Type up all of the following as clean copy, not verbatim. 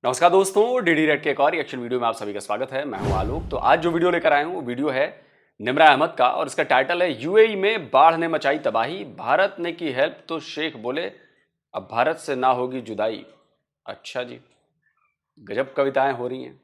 नमस्कार दोस्तों, DD red के एक और रिएक्शन वीडियो में आप सभी का स्वागत है। मैं हूं आलोक। तो आज जो वीडियो लेकर आया हूं वो वीडियो है निम्रा अहमद का और इसका टाइटल है यूएई में बाढ़ ने मचाई तबाही, भारत ने की हेल्प तो शेख बोले अब भारत से ना होगी जुदाई। अच्छा जी, गजब कविताएं हो रही हैं।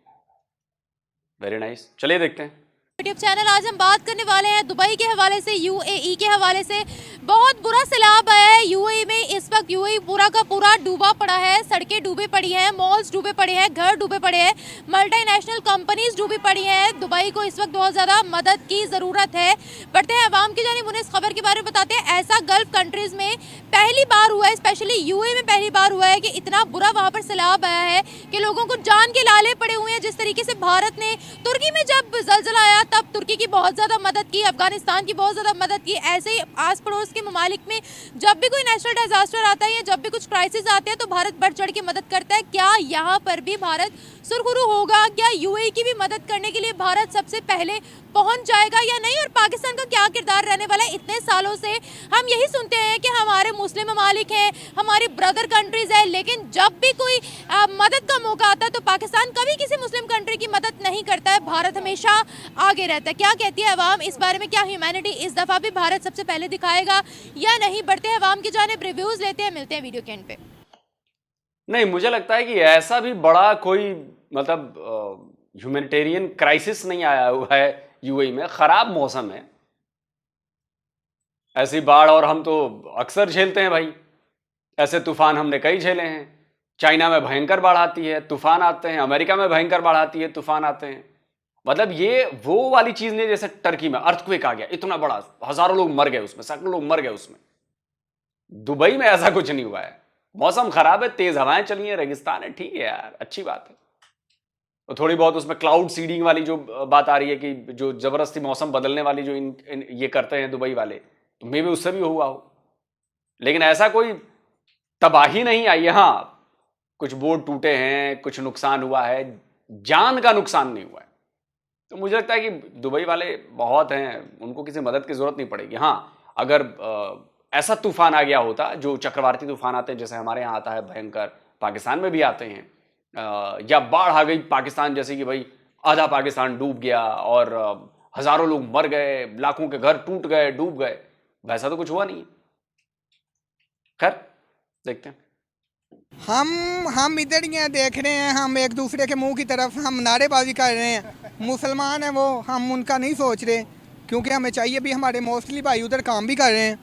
वेरी नाइस, चलिए देखते हैं। यूट्यूब चैनल आज हम बात करने वाले हैं दुबई के हवाले से, यूएई के हवाले से। बहुत बुरा सैलाब आया है यूएई में। इस वक्त यूएई पूरा का पूरा डूबा पड़ा है, सड़कें डूबी पड़ी हैं, मॉल्स डूबे पड़े हैं, घर डूबे पड़े हैं, मल्टीनेशनल कंपनीज डूबी पड़ी हैं। दुबई को इस वक्त बहुत ज़्यादा मदद की ज़रूरत है। बढ़ते हैं अवाम की जानिब, उन्हें इस खबर के बारे में बताते हैं। ऐसा गल्फ कंट्रीज़ में पहली बार हुआ है, स्पेशली यूएई में पहली बार हुआ है कि इतना बुरा वहाँ पर सैलाब आया है कि लोगों को जान के लाले पड़े हुए हैं। जिस तरीके से भारत ने तुर्की में जब जलजला आया तब तुर्की की बहुत ज़्यादा मदद की, अफगानिस्तान की बहुत ज़्यादा मदद की। ऐसे ही आस पड़ोस के ममालिक में जब भी कोई नेचुरल डिजास्टर आता है या जब भी कुछ क्राइसिस आते हैं तो भारत बढ़ चढ़ के मदद करता है। क्या यहाँ पर भी भारत सुरखुरू होगा? क्या यूएई की भी मदद करने के लिए भारत सबसे पहले पहुंच जाएगा या नहीं? और पाकिस्तान का क्या किरदार रहने वाला है? इतने सालों से हम यही सुनते हैं कि हमारे मुस्लिम ममालिक हैं, हमारी ब्रदर कंट्रीज है, लेकिन जब भी कोई मदद का मौका आता है तो पाकिस्तान कभी किसी मुस्लिम कंट्री की मदद नहीं करता है। भारत हमेशा आगे रहता है। क्या कहती है अवाम इस बारे में? क्या ह्यूमैनिटी इस दफा भी भारत सबसे पहले दिखाएगा या नहीं? बढ़ते हैं अवाम की जानिब, रिव्यूज लेते हैं, मिलते हैं वीडियो के एंड पे। नहीं, मुझे लगता है कि ऐसा भी बड़ा कोई मतलब ह्यूमैनिटेरियन क्राइसिस नहीं आया हुआ है यूएई में। खराब मौसम है, ऐसी बाढ़ और हम तो अक्सर झेलते हैं भाई। ऐसे तूफान हमने कई झेले हैं। चाइना में भयंकर बाढ़ आती है, तूफान आते हैं। अमेरिका में भयंकर बाढ़ आती है, तूफान आते हैं। मतलब ये वो वाली चीज नहीं जैसे टर्की में अर्थक्वेक आ गया इतना बड़ा, हजारों लोग मर गए उसमें, सैकड़ों लोग मर गए उसमें। दुबई में ऐसा कुछ नहीं हुआ है। मौसम खराब है, तेज हवाएं चली हैं, रेगिस्तान है, ठीक है यार, अच्छी बात है। तो थोड़ी बहुत उसमें क्लाउड सीडिंग वाली जो बात आ रही है कि जो जबरदस्ती मौसम बदलने वाली जो इन ये करते हैं दुबई वाले, तो मे भी उससे भी हुआ हो। लेकिन ऐसा कोई तबाही नहीं आई है। हाँ, कुछ बोर्ड टूटे हैं, कुछ नुकसान हुआ है, जान का नुकसान नहीं हुआ है। तो मुझे लगता है कि दुबई वाले बहुत हैं, उनको किसी मदद की जरूरत नहीं पड़ेगी। हाँ, अगर ऐसा तूफान आ गया होता, जो चक्रवाती तूफान आते हैं जैसे हमारे यहाँ आता है भयंकर, पाकिस्तान में भी आते हैं, या बाढ़ आ गई पाकिस्तान जैसे कि भाई आधा पाकिस्तान डूब गया और हजारों लोग मर गए, लाखों के घर टूट गए, डूब गए, वैसा तो कुछ हुआ नहीं। खैर, देखते हैं। हम इधर ही हैं, देख रहे हैं। हम एक दूसरे के मुंह की तरफ हम नारेबाजी कर रहे हैं। मुसलमान हैं वो, हम उनका नहीं सोच रहे, क्योंकि हमें चाहिए भी, हमारे मोस्टली भाई उधर काम भी कर रहे हैं।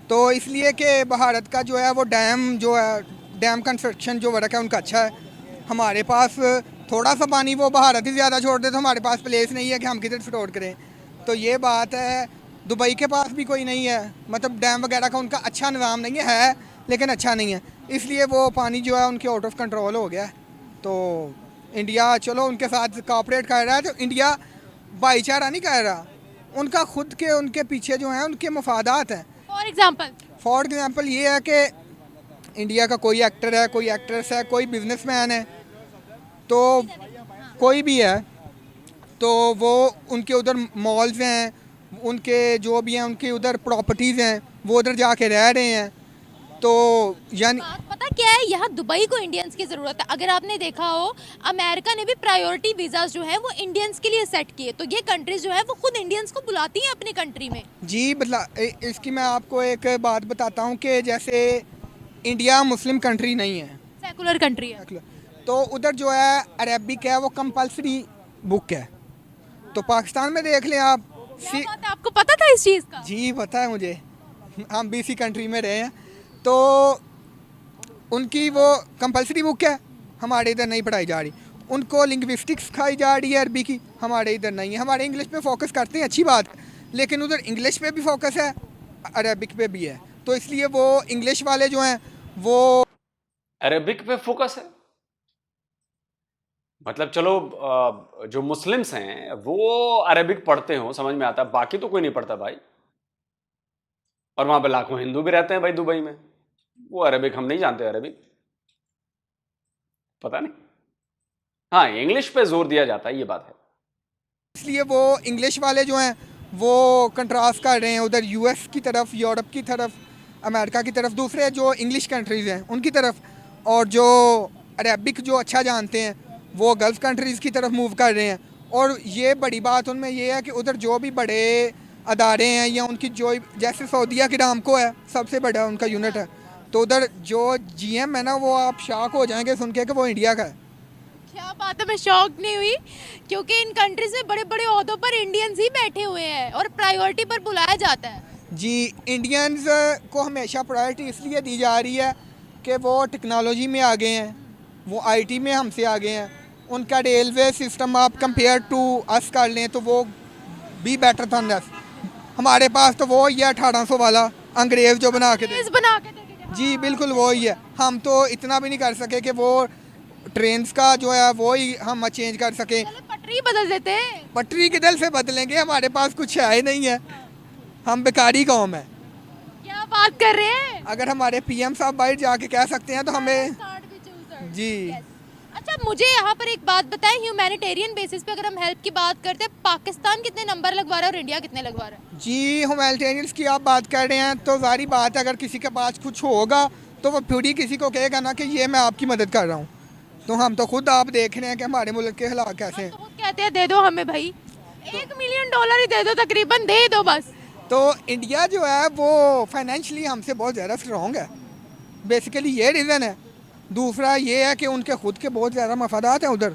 तो इसलिए कि भारत का जो है वो डैम कंस्ट्रक्शन जो वर्क है उनका अच्छा है। हमारे पास थोड़ा सा पानी वो भारत ही ज़्यादा छोड़ दे, तो हमारे पास प्लेस नहीं है कि हम किधर स्टोर करें। तो ये बात है। दुबई के पास भी कोई नहीं है, मतलब डैम वगैरह का उनका अच्छा निज़ाम नहीं है, लेकिन अच्छा नहीं है, इसलिए वो पानी जो है उनके आउट ऑफ कंट्रोल हो गया है। तो इंडिया चलो उनके साथ कोऑपरेट कर रहा है, तो इंडिया भाईचारा नहीं कर रहा, उनका खुद के उनके पीछे जो है उनके मफादात हैं। फॉर एग्जांपल ये है कि इंडिया का कोई एक्टर है, कोई एक्ट्रेस है, कोई बिजनेसमैन है, तो कोई भी है, तो वो उनके उधर मॉल्स हैं, उनके जो भी हैं उनकी उधर प्रॉपर्टीज़ हैं, वो उधर जाके रह रहे हैं। तो यानी पता क्या है, यहाँ दुबई को इंडियंस की ज़रूरत है। अगर आपने देखा हो, अमेरिका ने भी प्रायोरिटी वीज़ाज जो है वो इंडियंस के लिए सेट किए, तो ये कंट्रीज जो है वो खुद इंडियंस को बुलाती हैं अपनी कंट्री में। जी, मतलब इसकी मैं आपको एक बात बताता हूँ कि जैसे इंडिया मुस्लिम कंट्री नहीं है, सेकुलर कंट्री है, तो उधर जो है अरबिक है वो कंपलसरी बुक है। तो पाकिस्तान में देख लें आप। क्या बात है, आपको पता था इस चीज़ का? जी पता है मुझे, हम भी इसी कंट्री में रहे हैं। तो उनकी वो कंपलसरी बुक है, हमारे इधर नहीं पढ़ाई जा रही। उनको लिंग्विस्टिक्स सिखाई जा रही है अरबी की, हमारे इधर नहीं है। हमारे इंग्लिश पे फोकस करते हैं, अच्छी बात, लेकिन उधर इंग्लिश पे भी फोकस है, अरबिक पे भी है। तो इसलिए वो इंग्लिश वाले जो हैं वो अरेबिक पे फोकस है। मतलब चलो, जो मुस्लिम्स हैं वो अरेबिक पढ़ते हो, समझ में आता है, बाकी तो कोई नहीं पढ़ता भाई। और वहां पे लाखों हिंदू भी रहते हैं भाई दुबई में, वो अरेबिक हम नहीं जानते, अरेबिक पता नहीं। हाँ, इंग्लिश पे जोर दिया जाता है, ये बात है। इसलिए वो इंग्लिश वाले जो हैं वो कंट्रास्ट कर रहे हैं उधर यूएस की तरफ, यूरोप की तरफ, अमेरिका की तरफ, दूसरे जो इंग्लिश कंट्रीज़ हैं उनकी तरफ। और जो अरबिक जो अच्छा जानते हैं वो गल्फ़ कंट्रीज़ की तरफ मूव कर रहे हैं। और ये बड़ी बात उनमें ये है कि उधर जो भी बड़े अदारे हैं या उनकी जो, जैसे सऊदीया की रामको है, सबसे बड़ा उनका यूनिट है, तो उधर जो जीएम है ना, वो आप शॉक हो जाएंगे सुन के कि वो इंडिया का है। क्या बात है, मैं शॉक नहीं हुई, क्योंकि इन कंट्रीज में बड़े बड़े ओहदों पर इंडियंस ही बैठे हुए हैं और प्रायोरिटी पर बुलाया जाता है। जी, इंडियंस को हमेशा प्रायोरिटी इसलिए दी जा रही है कि वो टेक्नोलॉजी में आगे हैं, वो आईटी में हमसे आगे हैं। उनका रेलवे सिस्टम आप कंपेयर टू अस कर लें तो वो भी बेटर था अस। हमारे पास तो वो ही है 1800 वाला अंग्रेज़ जो बना के दे। बना के देंगे। जी बिल्कुल वो ही है। हम तो इतना भी नहीं कर सके कि वो ट्रेन्स का जो है वो ही हम चेंज कर सकें। पटरी बदल देते हैं। पटरी किधर से बदलेंगे, हमारे पास कुछ है ही नहीं है, हम बेकारी कौम है। क्या बात कर रहे हैं। अगर हमारे पीएम साहब बाहर जाके कह सकते हैं तो हमें जी। अच्छा, मुझे यहाँ पर एक बात बताएं, ह्यूमैनिटेरियन बेसिस पे अगर हम हेल्प की बात करते हैं, पाकिस्तान कितने नंबर लगवा रहा है और इंडिया कितने लगवा रहा है? जी, ह्यूमैनिटेरियंस की आप बात कर रहे हैं तो जारी बात है, अगर किसी के पास कुछ होगा तो वो फिर ही किसी को कहेगा ना कि ये मैं आपकी मदद कर रहा हूँ। तो हम तो खुद आप देख रहे हैं कि हमारे मुल्क के हालात कैसे हैं। तो वो कहते हैं दे दो हमें भाई, $1 मिलियन ही दे दो, तकरीबन दे दो बस। तो इंडिया जो है वो फाइनेंशियली हमसे बहुत ज़्यादा स्ट्रॉन्ग है, बेसिकली ये रीज़न है। दूसरा ये है कि उनके खुद के बहुत ज़्यादा मफादात हैं उधर,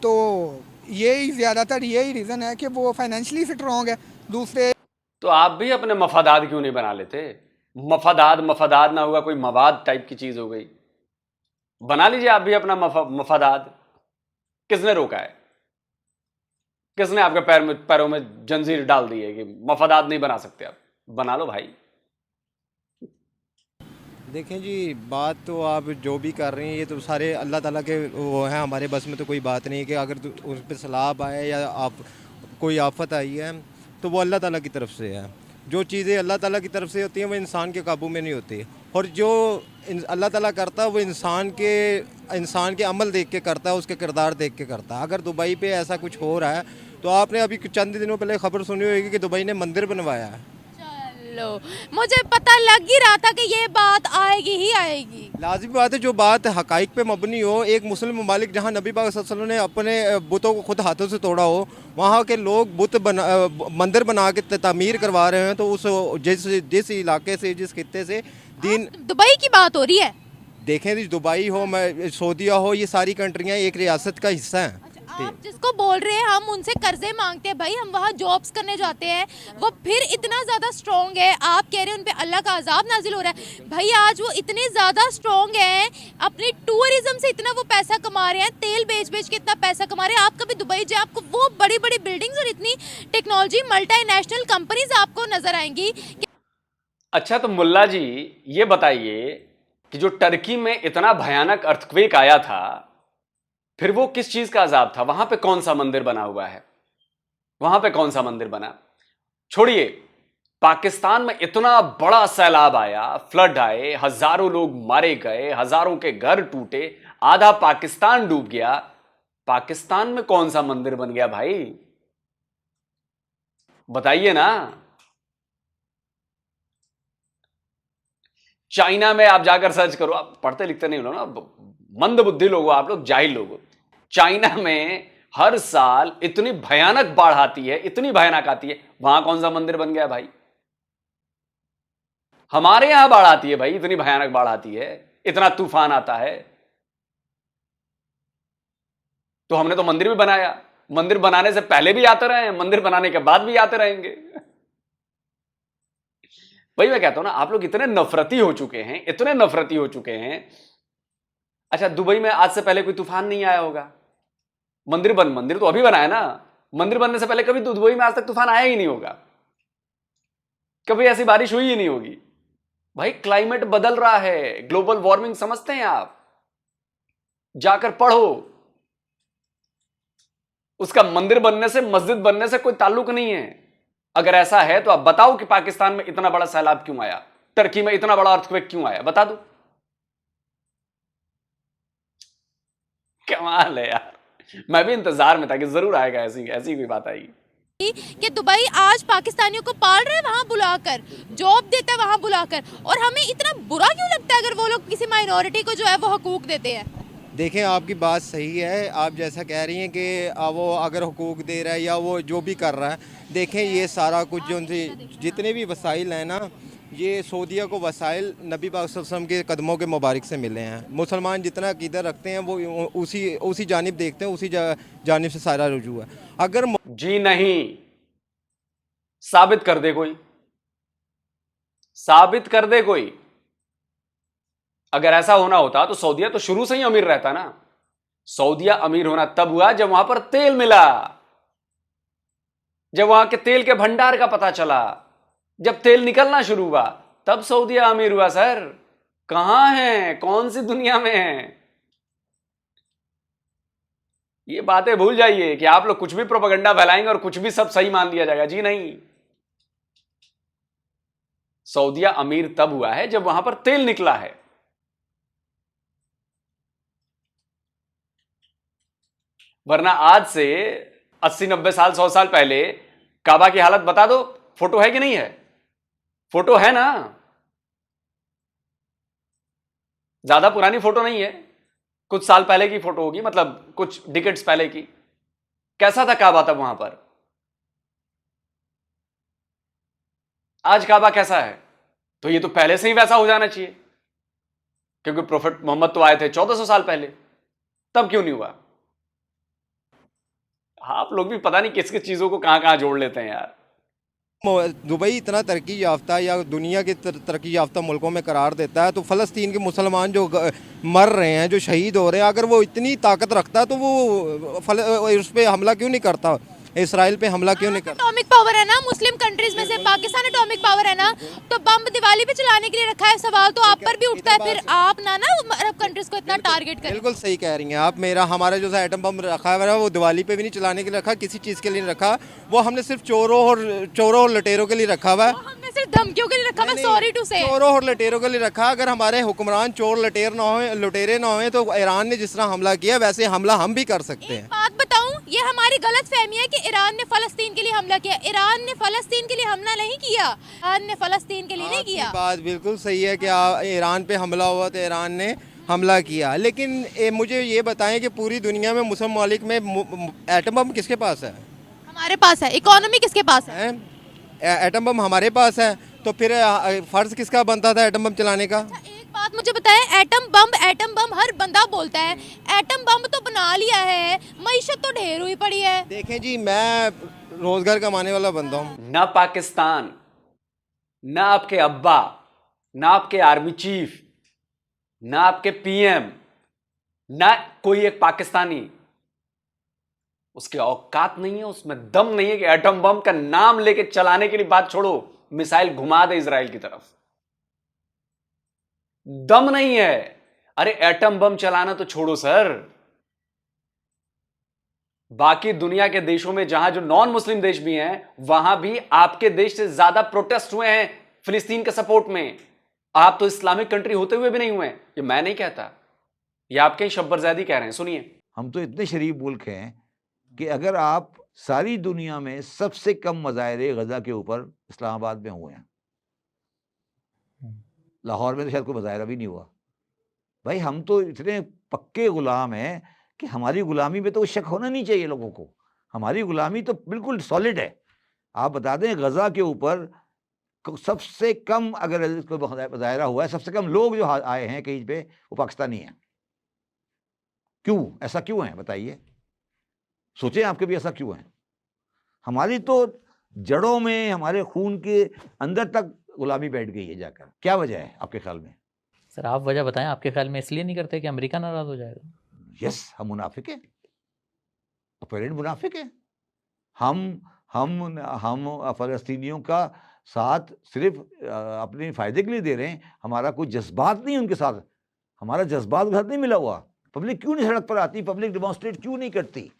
तो यही ज़्यादातर यही रीज़न है कि वो फाइनेंशियली स्ट्रॉन्ग है। दूसरे तो आप भी अपने मफादात क्यों नहीं बना लेते? मफादात ना हुआ कोई मवाद टाइप की चीज़ हो गई, बना लीजिए आप भी अपना मफादात। किसने रोका है? किसने आपके पैरों में जंजीर डाल दी है कि मफादात नहीं बना सकते? आप बना लो भाई। देखें जी, बात तो आप जो भी कर रहे हैं ये तो सारे अल्लाह ताला के वो हैं, हमारे बस में तो कोई बात नहीं है कि अगर उस पर सैलाब आए या आप कोई आफत आई है तो वो अल्लाह ताला की तरफ से है। जो चीज़ें अल्लाह ताला की तरफ से होती हैं वो इंसान के काबू में नहीं होती, और जो अल्लाह ताला करता है वो इंसान के अमल देख के करता है, उसके किरदार देख के करता है। अगर दुबई पे ऐसा कुछ हो रहा है तो आपने अभी चंद दिनों पहले खबर सुनी होगी कि दुबई ने मंदिर बनवाया है। चलो, मुझे पता लग ही रहा था कि ये बात आएगी ही आएगी। लाजिमी बात है, जो बात हकाइक पे मबनी हो। एक मुस्लिम ममालिक जहाँ नबी पाक सल्लल्लाहु अलैहि वसल्लम ने अपने बुतों को खुद हाथों से तोड़ा हो, वहाँ के लोग मंदिर बना के तामीर करवा रहे हैं, तो उस जिस इलाके से, जिस खित्ते से दीन। दुबई की बात हो रही है। देखें जी, दुबई हो, सऊदीया हो, ये सारी कंट्रियाँ एक रियासत का हिस्सा हैं। आप जिसको बोल रहे हैं हम उनसे कर्जे मांगते हैं भाई, हम वहाँ जॉब्स करने जाते हैं, वो फिर इतना ज़्यादा स्ट्रॉन्ग है। आप कह रहे हैं उन पे अल्लाह का अजाब नाजिल हो रहा है भाई, आज वो इतने ज़्यादा स्ट्रॉन्ग हैं, अपनी टूरिज्म से इतना वो पैसा कमा रहे हैं, तेल बेच बेच के इतना पैसा कमा रहे हैं। आप कभी दुबई जाए, आपको वो बड़ी बड़ी बिल्डिंग्स और इतनी टेक्नोलॉजी, मल्टीनेशनल कंपनीज आपको नजर आएंगी। अच्छा, तो मुल्ला जी ये बताइए कि जो टर्की में इतना भयानक अर्थक्वेक आया था, फिर वो किस चीज का अजाब था? वहां पे कौन सा मंदिर बना हुआ है? वहां पे कौन सा मंदिर बना? छोड़िए, पाकिस्तान में इतना बड़ा सैलाब आया, फ्लड आए, हजारों लोग मारे गए, हजारों के घर टूटे, आधा पाकिस्तान डूब गया। पाकिस्तान में कौन सा मंदिर बन गया भाई? बताइए ना। चाइना में आप जाकर सर्च करो, आप पढ़ते लिखते नहीं हो ना, मंद बुद्धि लोग हो आप लोग, जाहिल लोग हो। चाइना में हर साल इतनी भयानक बाढ़ आती है, इतनी भयानक आती है, वहां कौन सा मंदिर बन गया भाई? हमारे यहां बाढ़ आती है भाई, इतनी भयानक बाढ़ आती है, इतना तूफान आता है, तो हमने तो मंदिर भी बनाया। मंदिर बनाने से पहले भी आते रहे हैं, मंदिर बनाने के बाद भी आते रहेंगे। वही मैं कहता हूं ना, आप लोग इतने नफरती हो चुके हैं, इतने नफरती हो चुके हैं। अच्छा, दुबई में आज से पहले कोई तूफान नहीं आया होगा? मंदिर तो अभी बनाया ना, मंदिर बनने से पहले कभी दुबई में आज तक तूफान आया ही नहीं होगा, कभी ऐसी बारिश हुई ही नहीं होगी। भाई क्लाइमेट बदल रहा है, ग्लोबल वार्मिंग समझते हैं आप? जाकर पढ़ो। उसका मंदिर बनने से, मस्जिद बनने से कोई ताल्लुक नहीं है। अगर ऐसा है तो आप बताओ कि पाकिस्तान में इतना बड़ा सैलाब क्यों आया, टर्की में इतना बड़ा अर्थक्वेक क्यों आया, बता दो। कमाल है यार, मैं भी इंतजार में था कि जरूर आएगा, ऐसी कोई बात आएगी कि दुबई आज पाकिस्तानियों को पाल रहे हैं वहां बुलाकर, जॉब देता है वहां बुलाकर, और हमें इतना बुरा क्यों लगता है अगर वो लोग किसी माइनॉरिटी को जो है वो हकूक देते हैं? देखें, आपकी बात सही है। आप जैसा कह रही हैं कि वो अगर हुकूक दे रहा है या वो जो भी कर रहा है, देखें ये सारा कुछ जो उनसे जितने भी वसाइल हैं ना, ये सऊदीया को वसाइल नबी पाक सल्लल्लाहु अलैहि वसल्लम के कदमों के मुबारक से मिले हैं। मुसलमान जितना अकीदा रखते हैं वो उसी जानिब देखते हैं, उसी जानिब से सारा रुजू है। अगर जी नहीं, साबित कर दे कोई, साबित कर दे कोई। अगर ऐसा होना होता तो सऊदीया तो शुरू से ही अमीर रहता ना। सऊदीया अमीर होना तब हुआ जब वहां पर तेल मिला, जब वहां के तेल के भंडार का पता चला, जब तेल निकलना शुरू हुआ, तब सऊदीया अमीर हुआ। सर कहां है, कौन सी दुनिया में है? ये बातें भूल जाइए कि आप लोग कुछ भी प्रोपेगेंडा फैलाएंगे और कुछ भी सब सही मान लिया जाएगा। जी नहीं, सऊदीया अमीर तब हुआ है जब वहां पर तेल निकला है। वरना आज से 80-90 साल 100 साल पहले काबा की हालत बता दो, फोटो है कि नहीं है? फोटो है ना, ज्यादा पुरानी फोटो नहीं है, कुछ साल पहले की फोटो होगी, मतलब कुछ डिकेड्स पहले की। कैसा था काबा तब वहां पर? आज काबा कैसा है? तो ये तो पहले से ही वैसा हो जाना चाहिए, क्योंकि प्रोफेट मोहम्मद तो आए थे 1400 साल पहले, तब क्यों नहीं हुआ? आप लोग भी पता नहीं किस किस चीजों को कहां कहां जोड़ लेते हैं यार। दुबई इतना तरक्की याफ्ता या दुनिया के तरक्की याफ्ता मुल्कों में करार देता है, तो फ़लस्तीन के मुसलमान जो मर रहे हैं, जो शहीद हो रहे हैं, अगर वो इतनी ताकत रखता है तो वो उस पर हमला क्यों नहीं करता? इसराइल पे हमला क्यों नहीं करता? एटॉमिक पावर है ना, मुस्लिम कंट्रीज में से पाकिस्तान एटॉमिक पावर है ना, तो बम दिवाली पे चलाने के लिए रखा है। सवाल तो आप पर भी उठता है, फिर आप ना अरब कंट्रीज को इतना टारगेट करें। बिल्कुल सही कह रही हैं आप। हमारा जो एटम बम रखा है वो दिवाली पे भी नहीं चलाने के लिए रखा, किसी चीज़ के लिए नहीं रखा। वो हमने सिर्फ चोरों और लटेरों के लिए रखा हुआ है। हमने सिर्फ धमकियों के लिए रखा। मैं सॉरी टू से, चोरों और लटेरों के लिए रखा। अगर हमारे हुक्मरान चोर लुटेरे ना हो तो ईरान ने जिस तरह हमला किया वैसे हमला हम भी कर सकते हैं। बात बताऊं, ये हमारी गलत फहमी है कि ईरान ने फलस्तीन के लिए हमला किया। ईरान ने फलस्तीन के लिए हमला नहीं किया, ईरान ने फलस्तीन के लिए नहीं किया। बात बिल्कुल सही है कि ईरान पे हमला हुआ तो ईरान ने हमला किया, लेकिन मुझे ये बताएं कि पूरी दुनिया में मुस्लिम ममालिक में एटम बम किसके पास है? हमारे पास है। इकोनॉमी किसके पास है? एटम बम हमारे पास है, तो फिर फर्ज किसका बनता था एटम बम चलाने का? एक बात मुझे बताएं, एटम बम हर बंदा बोलता है। एटम बम तो बना लिया है, मईशत तो ढेर हुई पड़ी है। देखें जी, मैं रोजगार कमाने वाला बंदा हूँ। ना पाकिस्तान, ना आपके अब्बा, ना आपके आर्मी चीफ, ना आपके पीएम, ना कोई एक पाकिस्तानी, उसके औकात नहीं है, उसमें दम नहीं है कि एटम बम का नाम लेके चलाने के लिए, बात छोड़ो, मिसाइल घुमा दे इजराइल की तरफ, दम नहीं है। अरे एटम बम चलाना तो छोड़ो सर, बाकी दुनिया के देशों में जहां जो नॉन मुस्लिम देश भी हैं, वहां भी आपके देश से ज्यादा प्रोटेस्ट हुए हैं फिलिस्तीन के सपोर्ट में। आप तो इस्लामिक कंट्री होते हुए भी नहीं हुए। ये मैं नहीं कहता, ये आपके शब्बर ज़ैदी कह रहे हैं। सुनिए, हम तो इतने शरीफ मुल्क हैं कि अगर आप सारी दुनिया में सबसे कम मुजाहरे गजा के ऊपर इस्लामाबाद में हुए हैं। लाहौर में तो शायद कोई मुजाहरा भी नहीं हुआ। भाई हम तो इतने पक्के गुलाम हैं कि हमारी गुलामी में तो शक होना नहीं चाहिए लोगों को। हमारी गुलामी तो बिल्कुल सॉलिड है। आप बता दें, गजा के ऊपर सबसे कम अगर कोई मुजाहरा हुआ है, सबसे कम लोग जो आए हैं कहीं पे, वो पाकिस्तानी हैं। क्यों? ऐसा क्यों है बताइए? सोचें आपके भी ऐसा क्यों है? हमारी तो जड़ों में, हमारे खून के अंदर तक गुलामी बैठ गई है जाकर। क्या वजह है आपके ख्याल में? सर आप वजह बताएं। आपके ख्याल में इसलिए नहीं करते कि अमेरिका नाराज हो जाएगा? यस, हम मुनाफिक हैं, अपेरेंट मुनाफिक हैं। हम फ़लस्तीनियों का साथ सिर्फ अपने फ़ायदे के लिए दे रहे हैं। हमारा कोई जज्बात नहीं उनके साथ, हमारा जज्बात के साथ नहीं मिला हुआ। पब्लिक क्यों नहीं सड़क पर आती? पब्लिक डिमॉन्स्ट्रेट क्यों नहीं करती?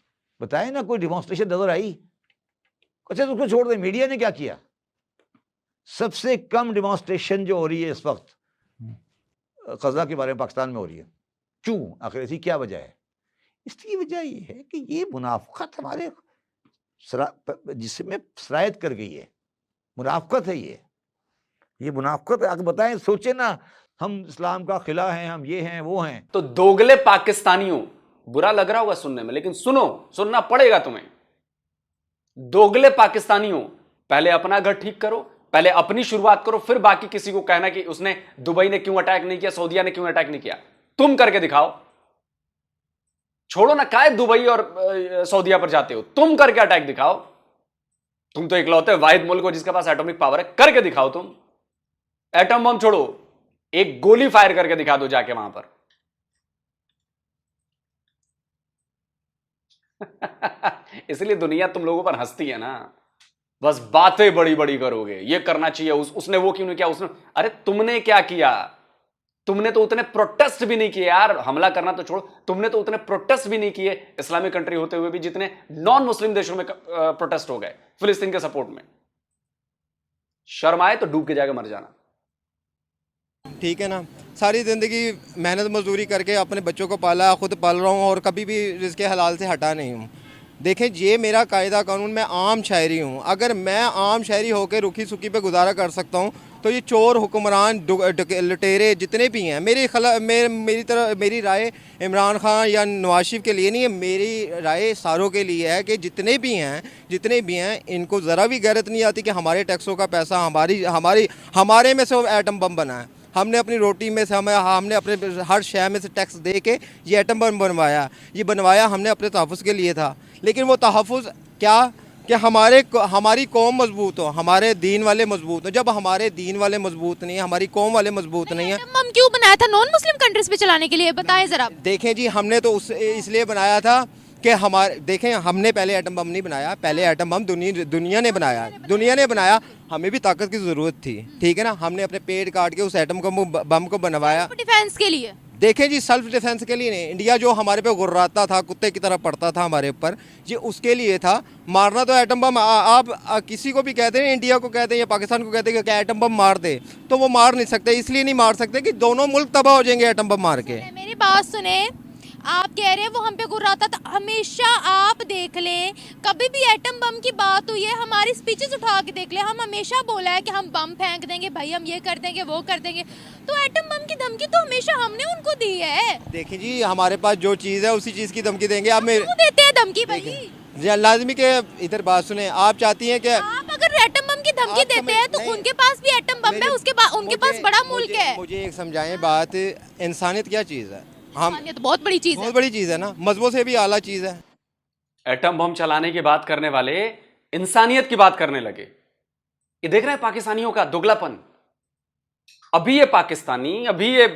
बताएं ना, कोई डिमॉन्स्ट्रेशन नजर आई? अच्छा, तो उसको छोड़ दें, मीडिया ने क्या किया? सबसे कम डिमॉन्स्ट्रेशन जो हो रही है इस वक्त गजा के बारे में पाकिस्तान में हो रही है। क्यों? आखिर ऐसी क्या वजह है? इसकी वजह ये है कि ये मुनाफिकत हमारे जिसमें सरायत कर गई है। मुनाफिकत है ये मुनाफिकत। आगे बताएं, सोचे ना, हम इस्लाम का खिला हैं, हम ये हैं वो हैं। तो दोगले पाकिस्तानियों, बुरा लग रहा होगा सुनने में, लेकिन सुनना पड़ेगा तुम्हें। दोगले पाकिस्तानियों, पहले अपना घर ठीक करो, पहले अपनी शुरुआत करो, फिर बाकी किसी को कहना कि उसने दुबई ने क्यों अटैक नहीं किया, सऊदीया ने क्यों अटैक नहीं किया। तुम करके दिखाओ। छोड़ो ना, काहे दुबई और सऊदीया पर जाते हो, तुम करके अटैक दिखाओ। तुम तो इकलौते वाहिद मुल्क हो जिसके पास एटॉमिक पावर है, करके दिखाओ। तुम एटम बम छोड़ो, एक गोली फायर करके दिखा दो जाके वहां पर। इसलिए दुनिया तुम लोगों पर हंसती है ना, बस बातें बड़ी बड़ी करोगे, ये करना चाहिए, उसने वो क्यों नहीं किया, उसने, अरे तुमने क्या किया? तुमने तो उतने प्रोटेस्ट भी नहीं किए यार, हमला करना तो छोड़ो, तुमने तो उतने प्रोटेस्ट भी नहीं किए इस्लामिक कंट्री होते हुए भी जितने नॉन मुस्लिम देशों में प्रोटेस्ट हो गए फिलिस्तीन के सपोर्ट में। शर्म आए तो डूब के जाके मर जाना। ठीक है ना, सारी ज़िंदगी मेहनत मजदूरी करके अपने बच्चों को पाला, खुद पाल रहा हूँ और कभी भी रिज़्क़े हलाल से हटा नहीं हूँ। देखें, ये मेरा कायदा कानून, मैं आम शहरी हूँ। अगर मैं आम शहरी होकर रुखी सुखी पे गुजारा कर सकता हूँ तो ये चोर, हुक्मरान, लुटेरे जितने भी हैं, मेरी राय इमरान खान या नवाज शरीफ के लिए नहीं है, मेरी राय सारों के लिए है कि जितने भी हैं इनको ज़रा भी गैरत नहीं आती कि हमारे टैक्सों का पैसा हमारे में से एटम बम बना है। हमने अपनी रोटी में से हमने अपने हर शय में से टैक्स दे के ये एटम बम बनवाया। ये बनवाया हमने अपने तहफ़्फ़ुज़ के लिए था, लेकिन वो तहफ़्फ़ुज़ क्या कि हमारी कौम मजबूत हो, हमारे दीन वाले मजबूत हो। जब हमारे दीन वाले मजबूत नहीं है, हमारी कौम वाले मजबूत नहीं है। हम क्यों बनाया था नॉन मुस्लिम कंट्रीज पे चलाने के लिए, बताएं जरा। देखें जी, हमने तो इसलिए बनाया था कि देखें, हमने पहले एटम बम नहीं बनाया, पहले एटम बम दुनिया ने बनाया। हमें भी ताकत की ज़रूरत थी, ठीक है ना। हमने अपने पेड़ काट के उस एटम बम को बनवाया डिफेंस के लिए। देखें जी, सेल्फ डिफेंस के लिए नहीं। इंडिया जो हमारे पे गुर्राता था, कुत्ते की तरह पड़ता था हमारे ऊपर, ये उसके लिए था। मारना तो एटम बम, आप किसी को भी कहते हैं, इंडिया को कहते हैं या पाकिस्तान को कहते हैं कि एटम बम मार दे, तो वो मार नहीं सकते। इसलिए नहीं मार सकते कि दोनों मुल्क तबाह हो जाएंगे एटम बम मार के। मेरी बात सुने, आप कह रहे हैं वो हम पे गुर्राता था। हमेशा आप देख लें, कभी भी एटम बम की बात हुई है, हमारी स्पीचेस उठा के देख लें, हम हमेशा बोला है कि हम बम फेंक देंगे भाई, हम ये कर देंगे वो कर देंगे। तो एटम बम की धमकी तो हमेशा हमने उनको दी है। देखिए जी, हमारे पास जो चीज़ है उसी चीज़ की धमकी देंगे। अब क्यों देते हैं धमकी भाई? लाजमी के इधर बात सुने, आप चाहती हैं कि आप अगर एटम बम की धमकी देते हैं तो उनके पास भी एटम बम है, उनके पास बड़ा मुल्क है। मुझे एक समझाएं बात, इंसानियत क्या चीज़ है? तो बहुत बड़ी चीज़ है, बहुत बड़ी चीज़ है ना, मजहबों से भी आला चीज़ है। एटम बम चलाने की बात करने वाले इंसानियत की बात करने लगे। ये देख रहे हैं पाकिस्तानियों का दोगलापन। अभी ये पाकिस्तानी, अभी ये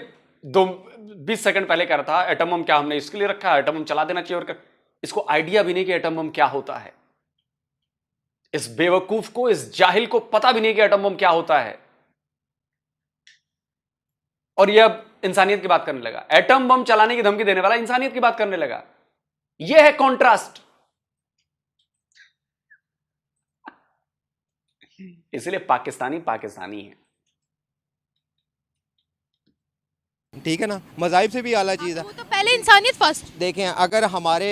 20 सेकंड पहले कह रहा था एटम बम क्या हमने इसके लिए रखा है, एटम बम चला देना चाहिए, और इसको आइडिया भी नहीं कि एटम बम क्या होता है। इस बेवकूफ को, इस जाहिल को पता भी नहीं कि एटम बम क्या होता है, और यह अब इंसानियत की बात करने लगा। एटम बम चलाने की धमकी देने वाला इंसानियत की बात करने लगा। यह है कॉन्ट्रास्ट। इसलिए पाकिस्तानी पाकिस्तानी है, ठीक है ना, मज़ाहिब से भी आला चीज़ है। वो तो पहले इंसानियत फर्स्ट। देखें, अगर हमारे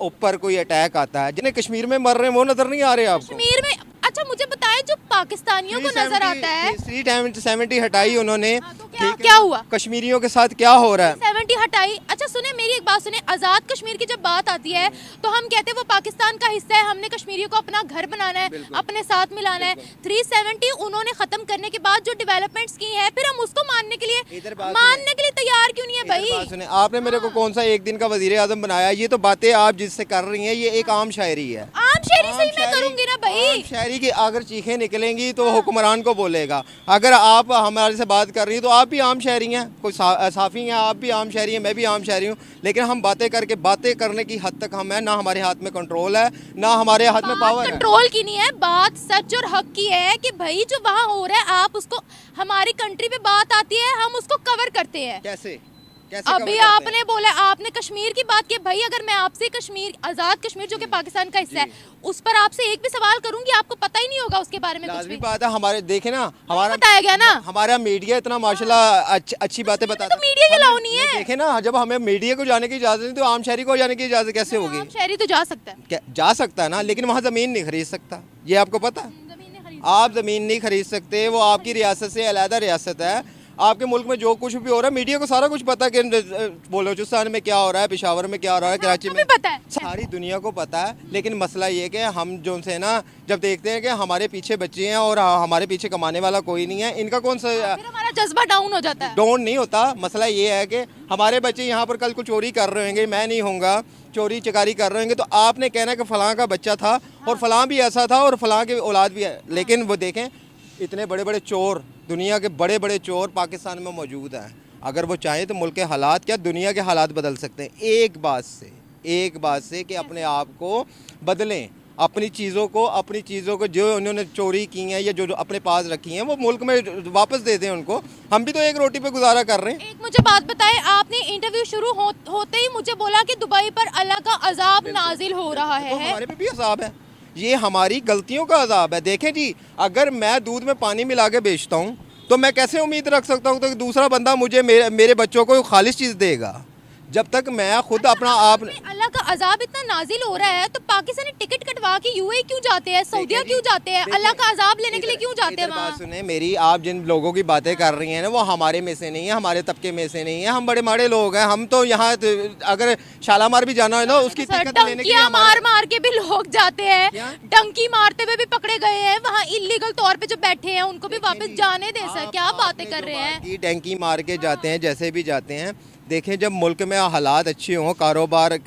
ऊपर कोई अटैक आता है, जिन्हें कश्मीर में मर रहे हैं वो नजर नहीं आ रहे आपको? कश्मीर में, अच्छा मुझे बताएं, जो पाकिस्तानियों को नजर आता है 370 हटाई उन्होंने, तो क्या हुआ? कश्मीरियों के साथ क्या हो रहा है? 70 हटाई। अच्छा सुने, मेरी एक बात सुने, आज़ाद कश्मीर की जब बात आती है तो हम कहते हैं वो पाकिस्तान का हिस्सा है, हमने कश्मीरियों को अपना घर बनाना है, अपने साथ मिलाना है। 370 उन्होंने खत्म करने के बाद जो डेवलपमेंट्स की हैं, फिर हम उसको मानने के लिए तैयार क्यों नहीं है भाई? सुने, आपने मेरे को कौन सा एक दिन का वजीर आजम बनाया? ये तो बातें आप जिससे कर रही हैं, ये एक आम शायरी है। आम शायरी से मैं करूंगी ना भाई। आम शायरी की अगर चीखें निकलेंगी तो हुक्मरान को बोलेगा। अगर आप हमारे से बात कर रही हैं तो आप भी आम शायरी हैं, कोई साफ़ी हैं, आप भी आम शायरी हैं, मैं भी आम शायरी हूँ, लेकिन हम बातें करने की हद तक हम है ना, हमारे हाथ में कंट्रोल है ना हमारे हाथ में पावर है। कंट्रोल की नहीं है बात, सच और हक की है कि भाई जो वहाँ हो रहा है, आप उसको, हमारी कंट्री पे बात आती है, हम उसको कवर करते हैं। कैसे अभी आपने बोला, आपने कश्मीर की बात की भाई, अगर मैं आपसे कश्मीर, आज़ाद कश्मीर जो कि पाकिस्तान का हिस्सा है, उस पर आपसे एक भी सवाल करूंगी, आपको पता ही नहीं होगा उसके बारे में कुछ भी। बात है, हमारे देखे ना, हमारा बताया गया ना, हमारा मीडिया इतना माशाल्लाह अच्छी बातें बताता है। तो मीडिया की लाओ नहीं है। देखे ना, जब हमें मीडिया को जाने की इजाजत नहीं तो आम शहरी को जाने की इजाजत कैसे होगी? आम शहरी तो जा सकता है, जा सकता है ना, लेकिन वहाँ जमीन नहीं खरीद सकता, ये आपको पता है। आप ज़मीन नहीं खरीद सकते, वो आपकी रियासत से अलहदा रियासत है। आपके मुल्क में जो कुछ भी हो रहा है मीडिया को सारा कुछ पता है कि बलोचिस्तान में क्या हो रहा है, पेशावर में क्या हो रहा है, कराची में, पता है सारी दुनिया को पता है। लेकिन मसला ये कि हम जो से ना जब देखते हैं कि हमारे पीछे बच्चे हैं और हमारे पीछे कमाने वाला कोई नहीं है, इनका कौन सा फिर हमारा जज्बा डाउन हो जाता है। डाउन नहीं होता। मसला ये है कि हमारे बच्चे यहाँ पर कल को चोरी कर रहे होंगे, मैं नहीं होऊंगा, चोरी चकारी कर रहे होंगे, तो आपने कहना कि फलां का बच्चा था और फलां भी ऐसा था और फलां की औलाद भी है। लेकिन वो देखें इतने बड़े बड़े चोर, दुनिया के बड़े बड़े चोर पाकिस्तान में मौजूद हैं। अगर वो चाहें तो मुल्क के हालात क्या दुनिया के हालात बदल सकते हैं एक बात से कि अपने आप को बदलें, अपनी चीज़ों को जो उन्होंने चोरी की हैं या जो अपने पास रखी हैं वो मुल्क में वापस दे दें उनको। हम भी तो एक रोटी पे गुजारा कर रहे हैं। एक मुझे बात बताएं, आपने इंटरव्यू शुरू होते ही मुझे बोला कि दुबई पर अल्लाह का अजाब नाजिल हो रहा तो है। हमारे पे भी अजाब है, ये हमारी गलतियों का अजाब है। देखें जी, अगर मैं दूध में पानी मिला के बेचता हूँ तो मैं कैसे उम्मीद रख सकता हूँ तो दूसरा बंदा मुझे मेरे बच्चों को खालिश चीज़ देगा, जब तक मैं खुद अपना आप। अल्लाह का अजाब इतना नाजिल हो रहा है तो पाकिस्तानी टिकट कटवा के यूएई क्यों जाते हैं, सऊदीया क्यों जाते हैं, अल्लाह का अजाब लेने के लिए क्यों जाते हैं वहाँ? सुने मेरी, आप जिन लोगों की बातें कर रही हैं ना वो हमारे में से नहीं है, हमारे तबके में से नहीं है, हम बड़े माड़े लोग हैं। हम तो यहाँ अगर शालामार भी जाना है ना उसकी टिकट लेने के लिए मार के भी लोग जाते हैं, डंकी मारते हुए भी पकड़े गए हैं वहाँ इलीगल तौर पे जो बैठे हैं उनको भी वापस जाने दे सर। क्या बातें कर रहे हैं? टैंकी मार के जाते हैं, जैसे भी जाते हैं। देखें जब मुल्क में हालात अच्छे हों, कारोबार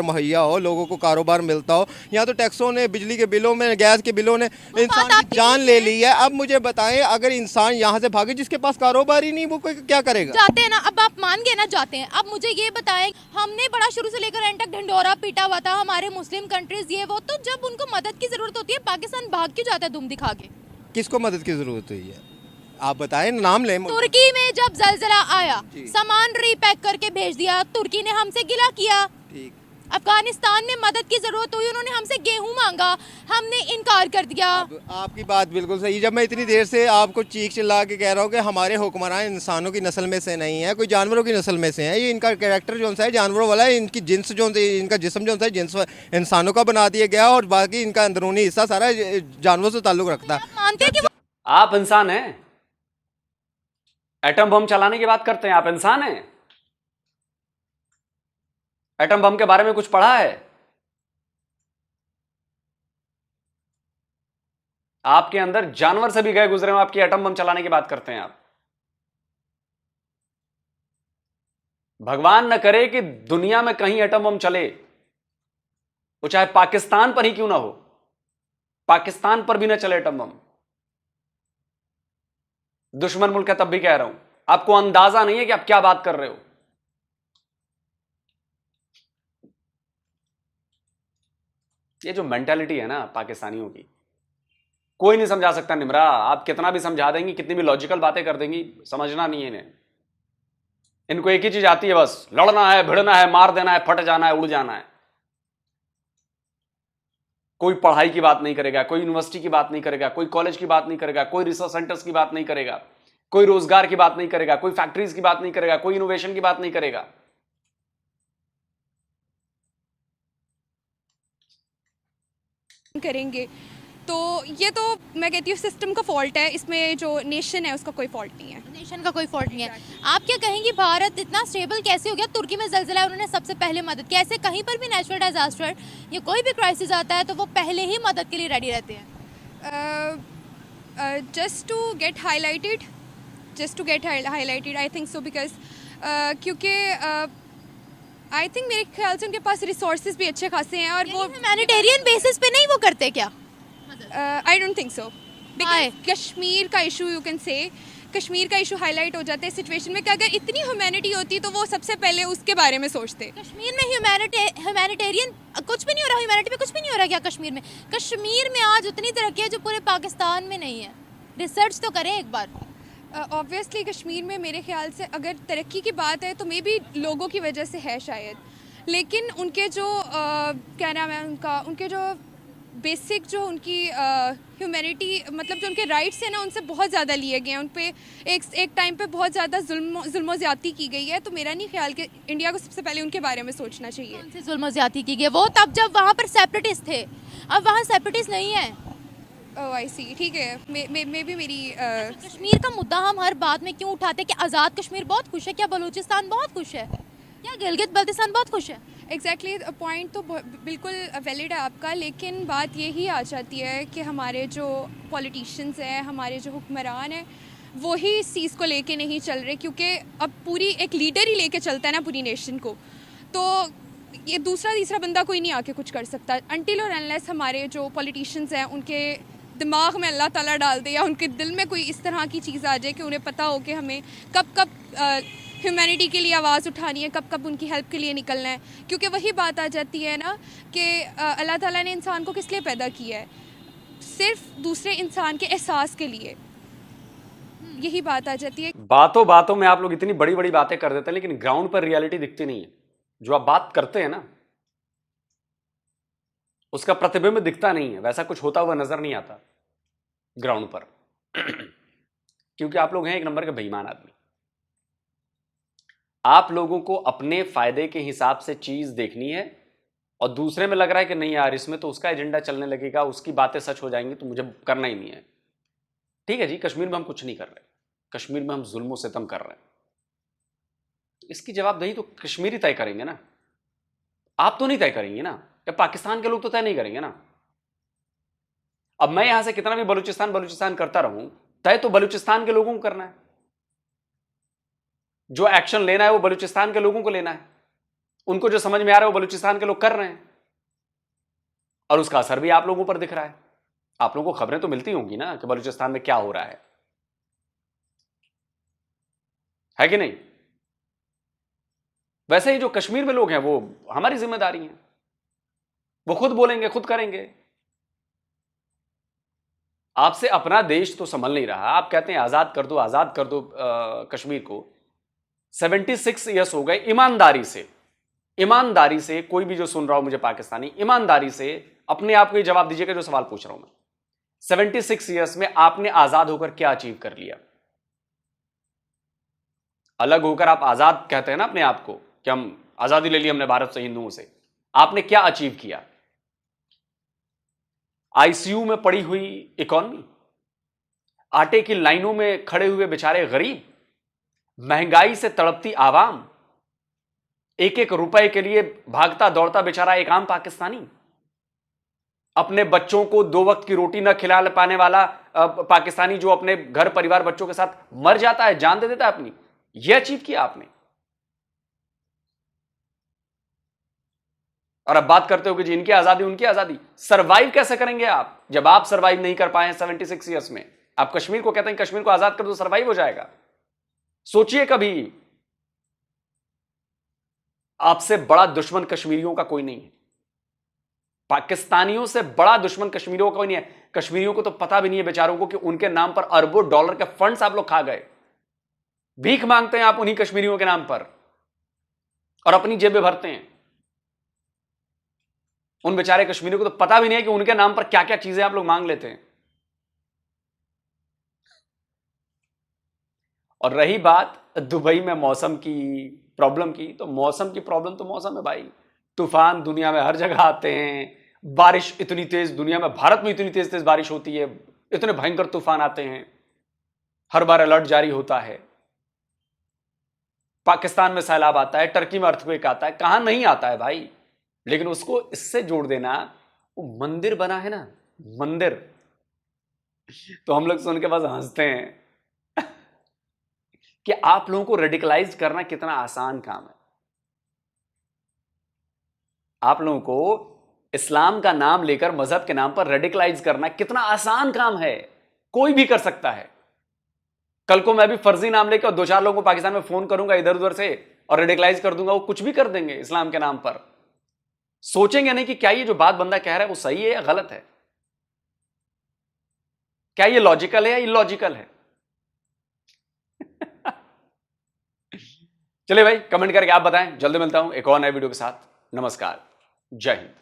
मुहैया हो, लोगों को कारोबार मिलता हो, यहाँ तो टैक्सों ने, बिजली के बिलों में, गैस के बिलों ने इंसान की जान ले ली है। अब मुझे बताएं अगर इंसान यहाँ से भागे जिसके पास कारोबार ही नहीं वो क्या करेगा? जाते हैं ना, अब आप मान गए ना जाते हैं। अब मुझे ये बताएं, हमने बड़ा शुरू से लेकर एंड तक ढिंडोरा पीटा हुआ था हमारे मुस्लिम कंट्रीज ये वो, तो जब उनको मदद की जरूरत होती है पाकिस्तान भाग क्यों जाता है दुम दिखा के? किसको मदद की जरूरत हुई है आप बताएं, नाम लें। तुर्की में जब जलजला आया सामान रीपैक करके भेज दिया, तुर्की ने हमसे गिला किया। ठीक। अफगानिस्तान में मदद की जरूरत हुई, उन्होंने हमसे गेहूं मांगा, हमने इनकार कर दिया। आपकी बात बिल्कुल सही। जब मैं इतनी देर से आपको चीख चिल्ला के कह रहा हूँ कि हमारे हुक्मरान इंसानों की नस्ल में से नहीं है, कोई जानवरों की नस्ल में से है, ये इनका कैरेक्टर जो है जानवरों वाला है, इनकी जिन्स जो इनका जिस्म जो है जिन्स इंसानों का बना दिया गया और बाकी इनका अंदरूनी हिस्सा सारा जानवरों से ताल्लुक़ रखता है। मानते हैं कि आप इंसान हैं? एटम बम चलाने की बात करते हैं, आप इंसान हैं? एटम बम के बारे में कुछ पढ़ा है? आपके अंदर जानवर से भी गए गुजरे हो, आपकी एटम बम चलाने की बात करते हैं आप। भगवान न करे कि दुनिया में कहीं एटम बम चले, वो चाहे पाकिस्तान पर ही क्यों ना हो, पाकिस्तान पर भी ना चले एटम बम। दुश्मन मुल्क है तब भी कह रहा हूं, आपको अंदाजा नहीं है कि आप क्या बात कर रहे हो। ये जो मेंटालिटी है ना पाकिस्तानियों की, कोई नहीं समझा सकता। निमरा, आप कितना भी समझा देंगी, कितनी भी लॉजिकल बातें कर देंगी, समझना नहीं है इन्हें। इनको एक ही चीज आती है, बस लड़ना है, भिड़ना है, मार देना है, फट जाना है, उड़ जाना है। कोई पढ़ाई की बात नहीं करेगा, कोई यूनिवर्सिटी की बात नहीं करेगा, कोई कॉलेज की बात नहीं करेगा, कोई रिसर्च सेंटर्स की बात नहीं करेगा, कोई रोजगार की बात नहीं करेगा, कोई फैक्ट्रीज की बात नहीं करेगा, कोई इनोवेशन की बात नहीं करेगा। करेंगे तो ये तो मैं कहती हूँ सिस्टम का फॉल्ट है, इसमें जो नेशन है उसका कोई फॉल्ट नहीं है। नेशन का कोई फॉल्ट नहीं है। आप क्या कहेंगी भारत इतना स्टेबल कैसे हो गया? तुर्की में जलजला है, उन्होंने सबसे पहले मदद की। ऐसे कहीं पर भी नेचुरल डिजास्टर या कोई भी क्राइसिस आता है तो वो पहले ही मदद के लिए रेडी रहते हैं। Just to get highlighted I think so, because क्योंकि आई थिंक मेरे ख्याल से उनके पास रिसोर्सेज भी अच्छे खासे हैं और वो ह्यूमैनिटेरियन बेसिस पे नहीं वो करते क्या? I don't think so, because Kashmir का issue, you can say Kashmir का इशू हाईलाइट हो जाता है सिचुएशन में कि अगर इतनी ह्यूमैनिटी होती तो वो सबसे पहले उसके बारे में सोचते। कश्मीर में ह्यूमैनिटेरियन कुछ भी नहीं हो रहा, ह्यूमैनिटी पे कुछ भी नहीं हो रहा क्या कश्मीर में? कश्मीर में आज उतनी तरक्की है जो पूरे पाकिस्तान में नहीं है। रिसर्च तो करें एक बार। ऑब्वियसली कश्मीर में मेरे ख्याल से अगर तरक्की की बात है तो मे बी लोगों की वजह से है शायद, लेकिन उनके जो क्या नाम है उनके जो बेसिक जो उनकी ह्यूमैनिटी मतलब जो उनके राइट्स हैं ना उनसे बहुत ज़्यादा लिए गए हैं। उन पे एक टाइम पे बहुत ज़्यादा जुल्म ज़्यादती की गई है। तो मेरा नहीं ख्याल कि इंडिया को सबसे पहले उनके बारे में सोचना चाहिए। जुल्म ज़्यादती की गई वो तब जब वहाँ पर सेपरेटिस्ट थे, अब वहाँ सेपरेटिस्ट नहीं है। आई सी, ठीक है, मे भी मेरी कश्मीर का मुद्दा हम हर बात में क्यों उठाते हैं कि आज़ाद कश्मीर बहुत खुश है, क्या बलूचिस्तान बहुत खुश है, क्या गिलगित बल्तिस्तान बहुत खुश है? एग्जैक्टली पॉइंट तो बिल्कुल वैलिड है आपका, लेकिन बात यही आ जाती है कि हमारे जो पॉलिटिशियंस हैं, हमारे जो हुक्मरान हैं, वो ही इस चीज़ को लेके नहीं चल रहे, क्योंकि अब पूरी एक लीडर ही लेके चलता है ना पूरी नेशन को, तो ये दूसरा तीसरा बंदा कोई नहीं आके कुछ कर सकता अनटिल और अनलेस हमारे जो पॉलिटिशियंस हैं उनके दिमाग में अल्लाह ताला डाल दे, या उनके दिल में कोई इस तरह की चीज़ आ जाए कि उन्हें पता हो कि हमें कब कब ह्यूमैनिटी के लिए आवाज़ उठानी है, कब कब उनकी हेल्प के लिए निकलना है। क्योंकि वही बात आ जाती है ना कि अल्लाह ताला ने इंसान को किस लिए पैदा किया है, सिर्फ दूसरे इंसान के एहसास के लिए। यही बात आ जाती है। बातों बातों में आप लोग इतनी बड़ी बड़ी बातें कर देते हैं, लेकिन ग्राउंड पर रियलिटी दिखती नहीं है। जो आप बात करते हैं ना, उसका प्रतिबिंब दिखता नहीं है, वैसा कुछ होता हुआ नजर नहीं आता ग्राउंड पर। क्योंकि आप लोग हैं एक नंबर के बेईमान आदमी। आप लोगों को अपने फायदे के हिसाब से चीज देखनी है, और दूसरे में लग रहा है कि नहीं यार इसमें तो उसका एजेंडा चलने लगेगा, उसकी बातें सच हो जाएंगी, तो मुझे करना ही नहीं है। ठीक है जी, कश्मीर में हम कुछ नहीं कर रहे, कश्मीर में हम जुल्म सितम कर रहे हैं, तो इसकी जवाबदेही तो कश्मीरी तय करेंगे ना, आप तो नहीं तय करेंगे ना, या पाकिस्तान के लोग तो तय नहीं करेंगे ना। अब मैं यहां से कितना भी बलूचिस्तान बलूचिस्तान करता रहूं, तय तो बलूचिस्तान के लोगों को करना है। जो एक्शन लेना है वो बलूचिस्तान के लोगों को लेना है, उनको जो समझ में आ रहा है वो बलूचिस्तान के लोग कर रहे हैं, और उसका असर भी आप लोगों पर दिख रहा है। आप लोगों को खबरें तो मिलती होंगी ना कि बलूचिस्तान में क्या हो रहा है कि नहीं। वैसे ही जो कश्मीर में लोग हैं वो हमारी जिम्मेदारी है, वो खुद बोलेंगे खुद करेंगे। आपसे अपना देश तो संभल नहीं रहा, आप कहते हैं आजाद कर दो आजाद कर दो कश्मीर को। 76 ईयर्स हो गए ईमानदारी से कोई भी जो सुन रहा हो मुझे पाकिस्तानी, ईमानदारी से अपने आप को ये जवाब दीजिएगा जो सवाल पूछ रहा हूं मैं। 76 ईयर्स में आपने आजाद होकर क्या अचीव कर लिया? अलग होकर आप आजाद कहते हैं ना अपने आप को कि हम आजादी ले ली हमने भारत से, हिंदुओं से, आपने क्या अचीव किया? आईसीयू में पड़ी हुई इकॉनमी, आटे की लाइनों में खड़े हुए बेचारे गरीब, महंगाई से तड़पती आवाम, एक एक रुपए के लिए भागता दौड़ता बेचारा एक आम पाकिस्तानी, अपने बच्चों को 2 वक्त की रोटी न खिला पाने वाला पाकिस्तानी जो अपने घर परिवार बच्चों के साथ मर जाता है, जान दे देता है अपनी, यह अचीव किया आपने। और अब बात करते हो कि जी इनकी आजादी उनकी आजादी। सर्वाइव कैसे करेंगे आप जब आप सर्वाइव नहीं कर पाए 76 ईयर्स में? आप कश्मीर को कहते हैं कश्मीर को आजाद कर दो सर्वाइव हो जाएगा? सोचिए कभी, आपसे बड़ा दुश्मन कश्मीरियों का कोई नहीं है, पाकिस्तानियों से बड़ा दुश्मन कश्मीरियों का कोई नहीं है। कश्मीरियों को तो पता भी नहीं है बेचारों को कि उनके नाम पर अरबों डॉलर के फंड्स आप लोग खा गए, भीख मांगते हैं आप उन्हीं कश्मीरियों के नाम पर और अपनी जेबें भरते हैं। उन बेचारे कश्मीरियों को तो पता भी नहीं है कि उनके नाम पर क्या क्या चीजें आप लोग मांग लेते हैं। और रही बात दुबई में मौसम की प्रॉब्लम की, तो मौसम की प्रॉब्लम तो मौसम है भाई। तूफान दुनिया में हर जगह आते हैं, बारिश इतनी तेज दुनिया में, भारत में इतनी तेज तेज बारिश होती है, इतने भयंकर तूफान आते हैं, हर बार अलर्ट जारी होता है। पाकिस्तान में सैलाब आता है, टर्की में अर्थक्वेक आता है, कहां नहीं आता है भाई। लेकिन उसको इससे जोड़ देना, वो मंदिर बना है ना, मंदिर, तो हम लोग सुन के बस हंसते हैं कि आप लोगों को रेडिकलाइज करना कितना आसान काम है। आप लोगों को इस्लाम का नाम लेकर मजहब के नाम पर रेडिकलाइज करना कितना आसान काम है, कोई भी कर सकता है। कल को मैं भी फर्जी नाम लेकर 2-4 लोगों को पाकिस्तान में फोन करूंगा इधर उधर से और रेडिकलाइज कर दूंगा, वो कुछ भी कर देंगे इस्लाम के नाम पर। सोचेंगे नहीं कि क्या ये जो बात बंदा कह रहा है वो सही है या गलत है, क्या ये लॉजिकल है या इलॉजिकल है। चलिए भाई, कमेंट करके आप बताएं। जल्दी मिलता हूं एक और नए वीडियो के साथ। नमस्कार, जय हिंद।